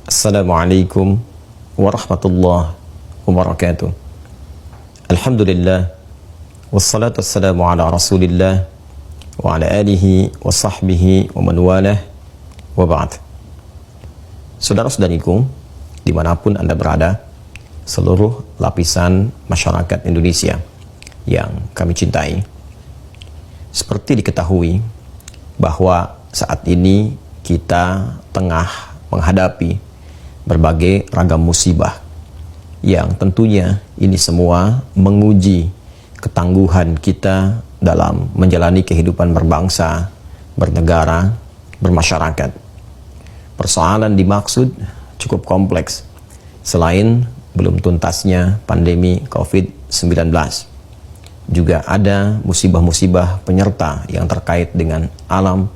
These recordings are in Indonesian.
Assalamualaikum warahmatullahi wabarakatuh. Alhamdulillah, wassalatu wassalamu ala rasulillah wa ala alihi wa sahbihi wa man walah, wa ba'd. Saudara-saudariku, dimanapun Anda berada, seluruh lapisan masyarakat Indonesia yang kami cintai, seperti diketahui bahwa saat ini kita tengah menghadapi berbagai ragam musibah yang tentunya ini semua menguji ketangguhan kita dalam menjalani kehidupan berbangsa, bernegara, bermasyarakat. Persoalan dimaksud cukup kompleks. Selain belum tuntasnya pandemi COVID-19, juga ada musibah-musibah penyerta yang terkait dengan alam,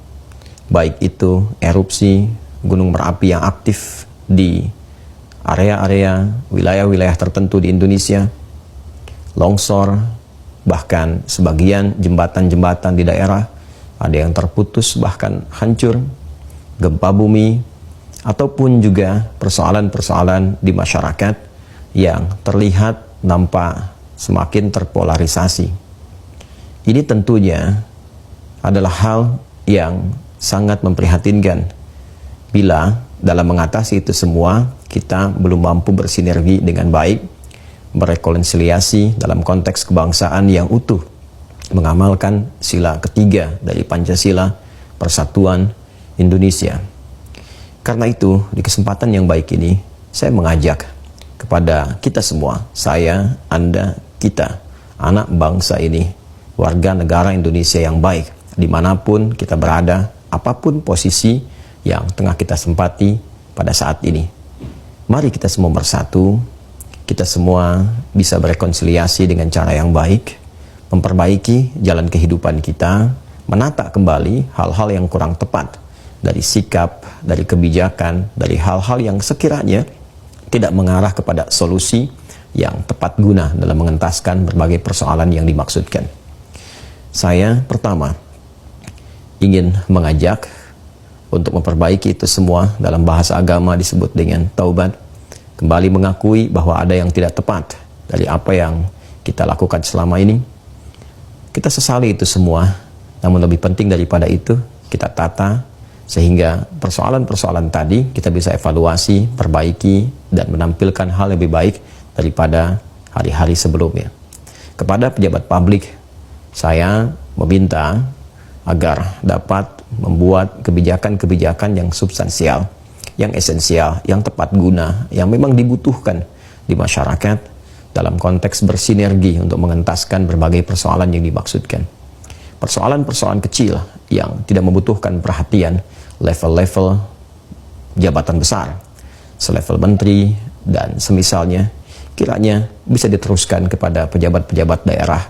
baik itu erupsi gunung berapi yang aktif di area-area wilayah-wilayah tertentu di Indonesia, longsor, bahkan sebagian jembatan-jembatan di daerah ada yang terputus bahkan hancur, gempa bumi, ataupun juga persoalan-persoalan di masyarakat yang terlihat nampak semakin terpolarisasi. Ini tentunya adalah hal yang sangat memprihatinkan bila dalam mengatasi itu semua kita belum mampu bersinergi dengan baik, berrekonsiliasi dalam konteks kebangsaan yang utuh, mengamalkan sila ketiga dari Pancasila, Persatuan Indonesia. Karena itu, di kesempatan yang baik ini, saya mengajak kepada kita semua, saya, Anda, kita, anak bangsa ini, warga negara Indonesia yang baik, dimanapun kita berada, apapun posisi yang tengah kita sempati pada saat ini. Mari kita semua bersatu, kita semua bisa berrekonsiliasi dengan cara yang baik, memperbaiki jalan kehidupan kita, menata kembali hal-hal yang kurang tepat dari sikap, dari kebijakan, dari hal-hal yang sekiranya tidak mengarah kepada solusi yang tepat guna dalam mengentaskan berbagai persoalan yang dimaksudkan. Saya pertama ingin mengajak untuk memperbaiki itu semua. Dalam bahasa agama disebut dengan taubat, kembali mengakui bahwa ada yang tidak tepat dari apa yang kita lakukan selama ini. Kita sesali itu semua, namun lebih penting daripada itu, kita tata sehingga persoalan-persoalan tadi kita bisa evaluasi, perbaiki, dan menampilkan hal lebih baik daripada hari-hari sebelumnya. Kepada pejabat publik, saya meminta agar dapat membuat kebijakan-kebijakan yang substansial, yang esensial, yang tepat guna, yang memang dibutuhkan di masyarakat dalam konteks bersinergi untuk mengentaskan berbagai persoalan yang dimaksudkan. Persoalan-persoalan kecil yang tidak membutuhkan perhatian level-level jabatan besar, selevel menteri dan semisalnya, kiranya bisa diteruskan kepada pejabat-pejabat daerah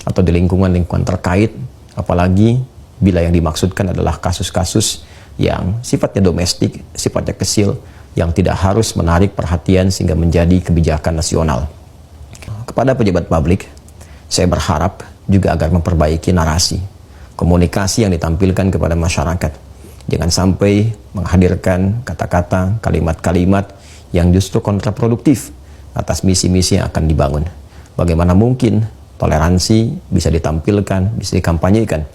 atau di lingkungan-lingkungan terkait, apalagi bila yang dimaksudkan adalah kasus-kasus yang sifatnya domestik, sifatnya kecil, yang tidak harus menarik perhatian sehingga menjadi kebijakan nasional. Kepada pejabat publik, saya berharap juga agar memperbaiki narasi, komunikasi yang ditampilkan kepada masyarakat. Jangan sampai menghadirkan kata-kata, kalimat-kalimat yang justru kontraproduktif atas misi-misi yang akan dibangun. Bagaimana mungkin toleransi bisa ditampilkan, bisa dikampanyekan,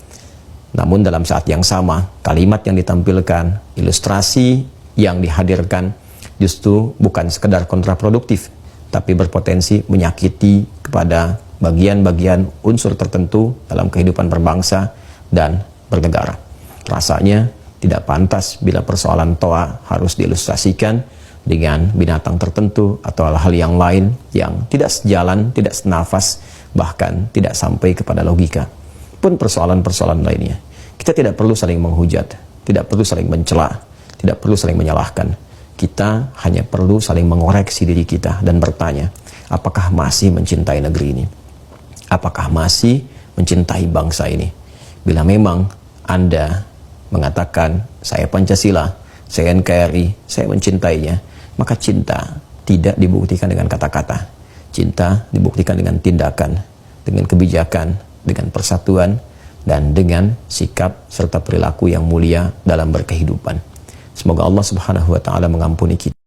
namun dalam saat yang sama, kalimat yang ditampilkan, ilustrasi yang dihadirkan justru bukan sekedar kontraproduktif, tapi berpotensi menyakiti kepada bagian-bagian unsur tertentu dalam kehidupan berbangsa dan bernegara. Rasanya tidak pantas bila persoalan TOA harus diilustrasikan dengan binatang tertentu atau hal-hal yang lain yang tidak sejalan, tidak senafas, bahkan tidak sampai kepada logika. Pun persoalan-persoalan lainnya, kita tidak perlu saling menghujat, tidak perlu saling mencela, tidak perlu saling menyalahkan. Kita hanya perlu saling mengoreksi diri kita dan bertanya, apakah masih mencintai negeri ini? Apakah masih mencintai bangsa ini? Bila memang Anda mengatakan, saya Pancasila, saya NKRI, saya mencintainya, maka cinta tidak dibuktikan dengan kata-kata. Cinta dibuktikan dengan tindakan, dengan kebijakan, dengan persatuan, dan dengan sikap serta perilaku yang mulia dalam berkehidupan. Semoga Allah Subhanahu wa Ta'ala mengampuni kita.